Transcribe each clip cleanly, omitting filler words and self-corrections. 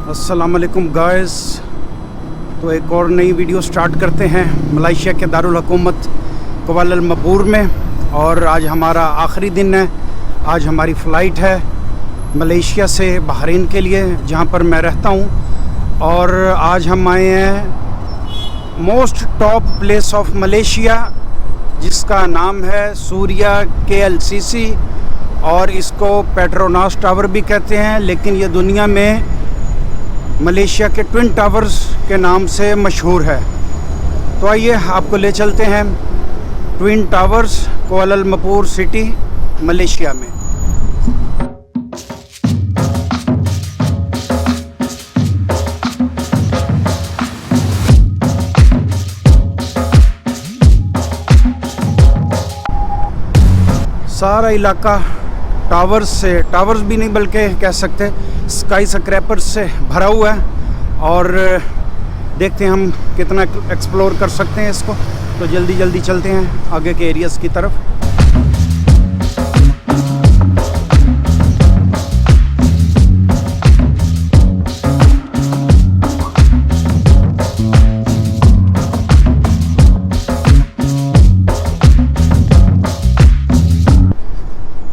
अस्सलाम वालेकुम गाइस। तो एक और नई वीडियो स्टार्ट करते हैं मलेशिया के दारुल हुकूमत कुआलालंपुर में। और आज हमारा आखिरी दिन है। आज हमारी फ़्लाइट है मलेशिया से बहरीन के लिए, जहां पर मैं रहता हूं। और आज हम आए हैं most top place of Malaysia, जिसका नाम है सूर्या KLCC, और इसको पेट्रोनास टावर भी कहते हैं, लेकिन ये दुनिया में मलेशिया के ट्विन टावर्स के नाम से मशहूर है। तो आइए आपको ले चलते हैं twin towers Kuala Lumpur city Malaysia में। सारा इलाका टावर्स भी नहीं बल्कि कह सकते स्काई स्क्रैपर्स से भरा हुआ है। और देखते हैं हम कितना एक्सप्लोर कर सकते हैं इसको। तो जल्दी चलते हैं आगे के एरियाज़ की तरफ।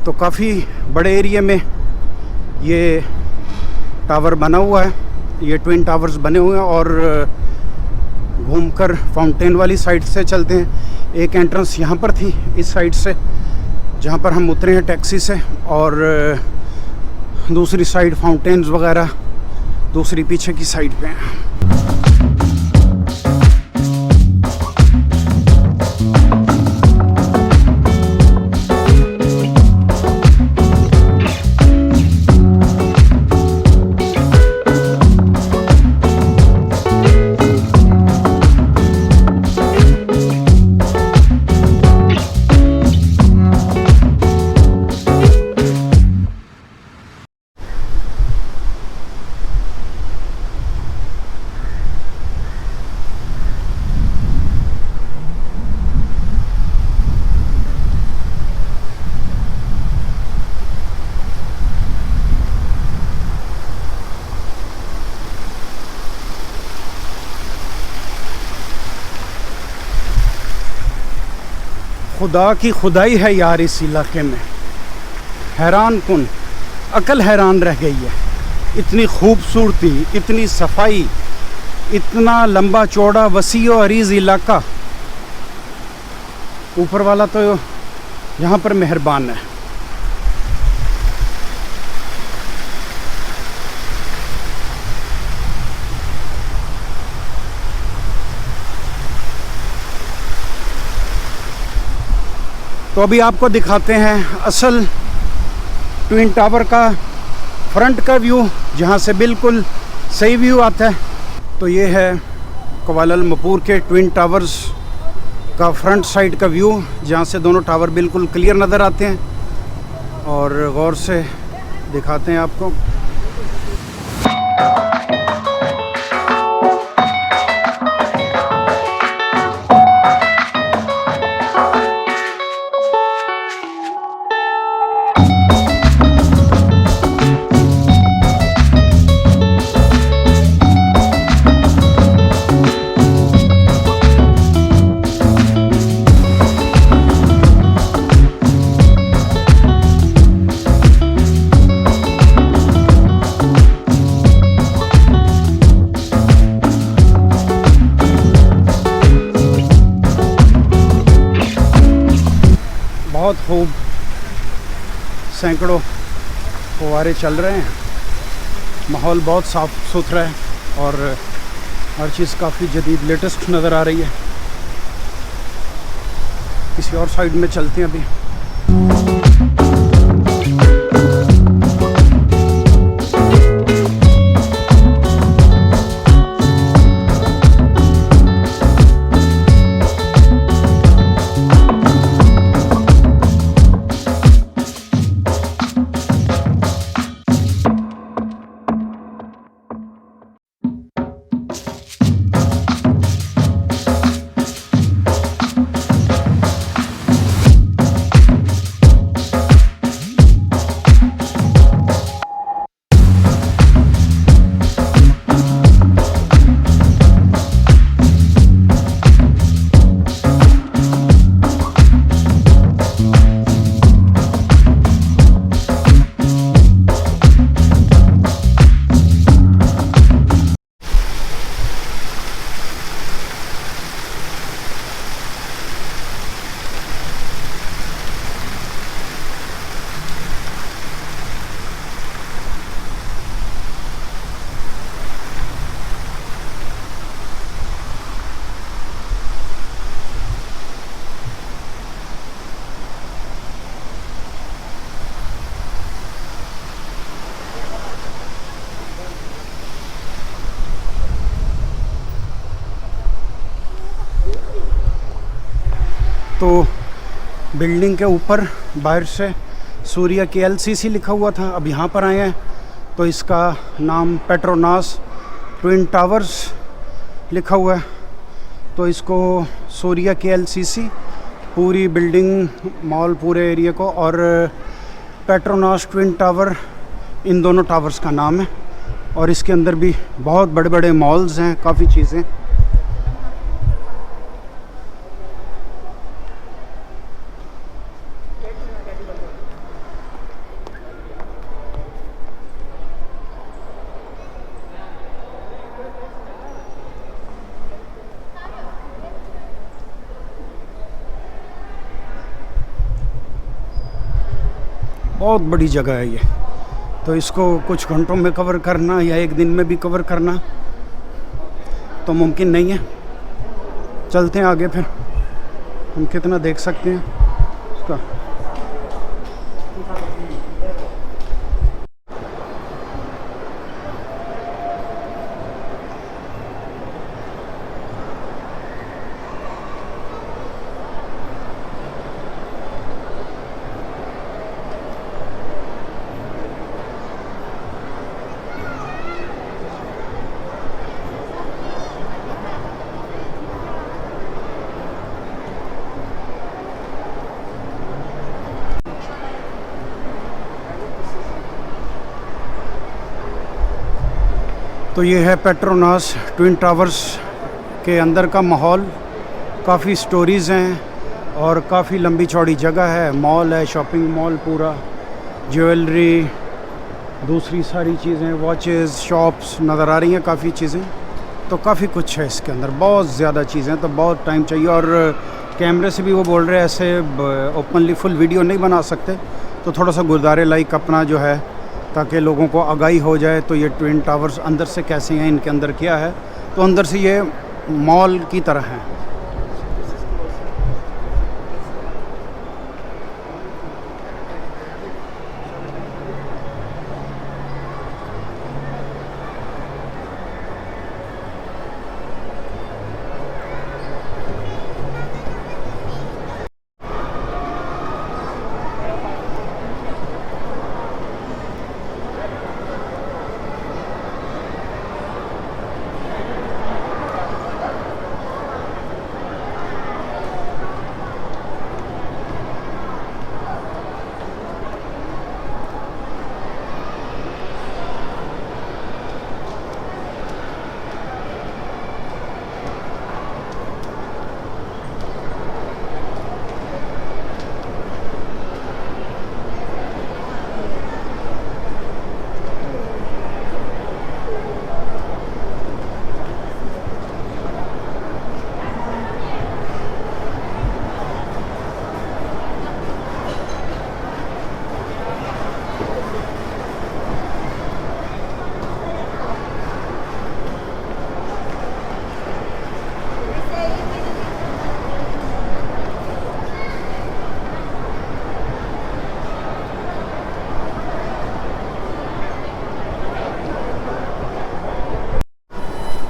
तो काफ़ी बड़े एरिया में ये टावर बना हुआ है, ये ट्विन टावर्स बने हुए हैं। और घूमकर फाउंटेन वाली साइड से चलते हैं। एक एंट्रेंस यहाँ पर थी इस साइड से, जहाँ पर हम उतरे हैं टैक्सी से, और दूसरी साइड फाउंटेन्स वगैरह दूसरी पीछे की साइड पे हैं। खुदा की खुदाई है यार इस इलाके में, हैरान कुन, अकल हैरान रह गई है। इतनी खूबसूरती, इतनी सफाई, इतना लंबा चौड़ा वसी और अरीज इलाका। ऊपर वाला तो यहाँ पर मेहरबान है। तो अभी आपको दिखाते हैं असल ट्विन टावर का फ्रंट का व्यू, जहाँ से बिल्कुल सही व्यू आता है। तो ये है कुआलालंपुर के ट्विन टावर्स का फ्रंट साइड का व्यू, जहाँ से दोनों टावर बिल्कुल क्लियर नज़र आते हैं। और गौर से दिखाते हैं आपको। बहुत खूब सैकड़ों फव्वारे चल रहे हैं। माहौल बहुत साफ़ सुथरा है और हर चीज़ काफ़ी जदीद लेटेस्ट नज़र आ रही है। किसी और साइड में चलते हैं अभी। तो बिल्डिंग के ऊपर बाहर से सूर्या की LCC लिखा हुआ था। अब यहाँ पर आए हैं तो इसका नाम पेट्रोनास ट्विन टावर्स लिखा हुआ है। तो इसको सूर्या की LCC पूरी बिल्डिंग मॉल पूरे एरिया को, और पेट्रोनास ट्विन टावर इन दोनों टावर्स का नाम है। और इसके अंदर भी बहुत बड़े बड़े मॉल्स हैं, काफ़ी चीज़ें। बहुत बड़ी जगह है ये, तो इसको कुछ घंटों में कवर करना या एक दिन में भी कवर करना तो मुमकिन नहीं है। चलते हैं आगे, फिर हम कितना देख सकते हैं उसका। तो ये है पेट्रोनास ट्विन टावर्स के अंदर का माहौल। काफ़ी स्टोरीज़ हैं और काफ़ी लंबी चौड़ी जगह है। मॉल है, शॉपिंग मॉल पूरा, ज्वेलरी, दूसरी सारी चीज़ें, वॉचेस, शॉप्स नज़र आ रही हैं, काफ़ी चीज़ें। तो काफ़ी कुछ है इसके अंदर, बहुत ज़्यादा चीज़ें, तो बहुत टाइम चाहिए। और कैमरे से भी वो बोल रहे हैं ऐसे ओपनली फुल वीडियो नहीं बना सकते, तो थोड़ा सा गुरुद्वारे लाइक अपना जो है, ताकि लोगों को आगाही हो जाए। तो ये ट्विन टावर्स अंदर से कैसे हैं, इनके अंदर क्या है, तो अंदर से ये मॉल की तरह हैं।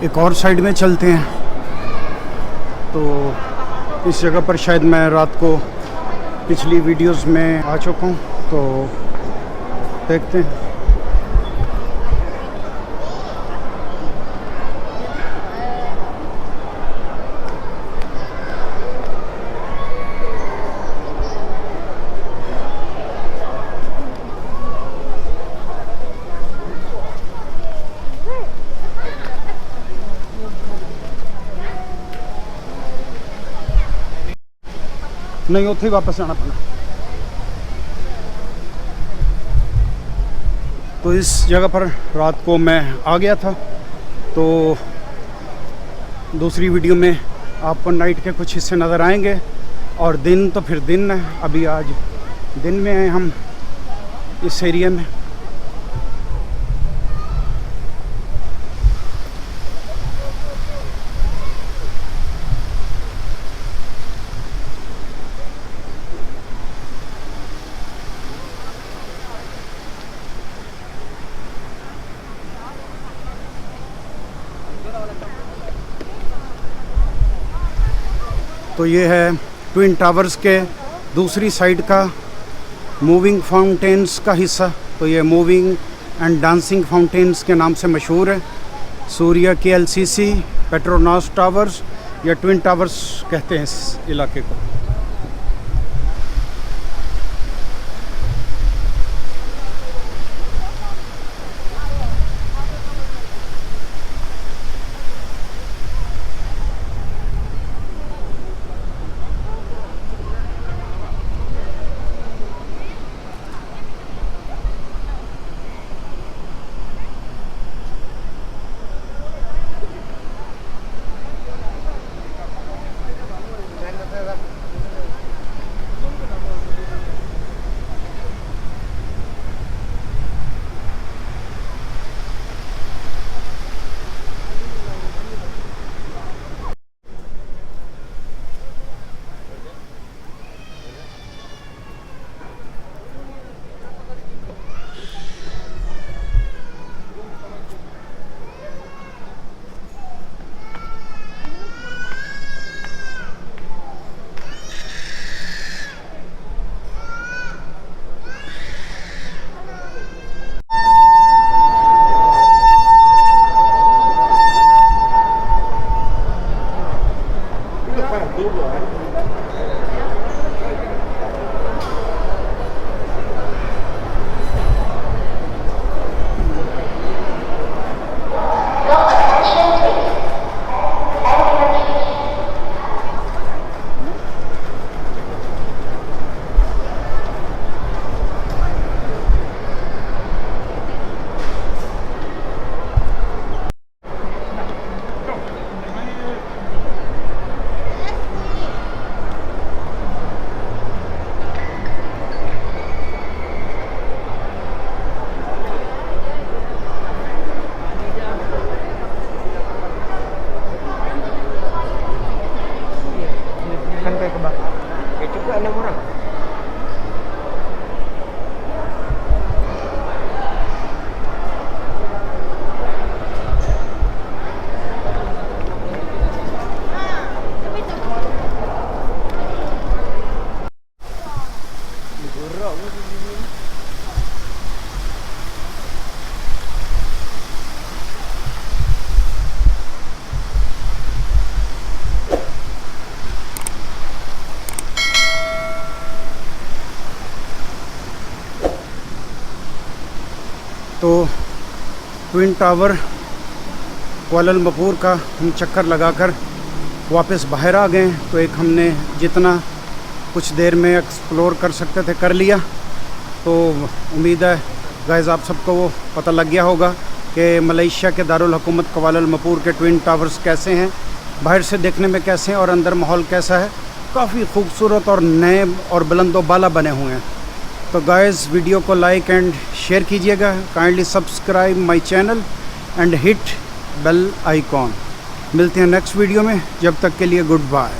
एक और साइड में चलते हैं। तो इस जगह पर शायद मैं रात को पिछली वीडियोस में आ चुका हूँ, तो देखते हैं। नहीं, उत्थे ही वापस जाना पड़ा। तो इस जगह पर रात को मैं आ गया था, तो दूसरी वीडियो में आपको नाइट के कुछ हिस्से नज़र आएंगे, और दिन तो फिर दिन है। अभी आज दिन में हैं हम इस एरिया में। तो ये है ट्विन टावर्स के दूसरी साइड का मूविंग फाउंटेन्स का हिस्सा। तो ये मूविंग एंड डांसिंग फाउंटेन्स के नाम से मशहूर है। सूर्या की LCC, पेट्रोनास टावर्स या ट्विन टावर्स कहते हैं इस इलाके को। तो ट्विन टावर कुआलालंपुर का हम चक्कर लगाकर वापस बाहर आ गए। तो एक हमने जितना कुछ देर में एक्सप्लोर कर सकते थे कर लिया। तो उम्मीद है गाइस आप सबको वो पता लग गया होगा कि मलेशिया के दारुल हुकूमत कुआलालंपुर के ट्विन टावर्स कैसे हैं, बाहर से देखने में कैसे हैं और अंदर माहौल कैसा है। काफ़ी खूबसूरत और नए और बुलंदो बाला बने हुए हैं। तो गाइस वीडियो को लाइक एंड शेयर कीजिएगा। Kindly subscribe my channel and hit bell icon. मिलते हैं नेक्स्ट वीडियो में, जब तक के लिए गुड बाय।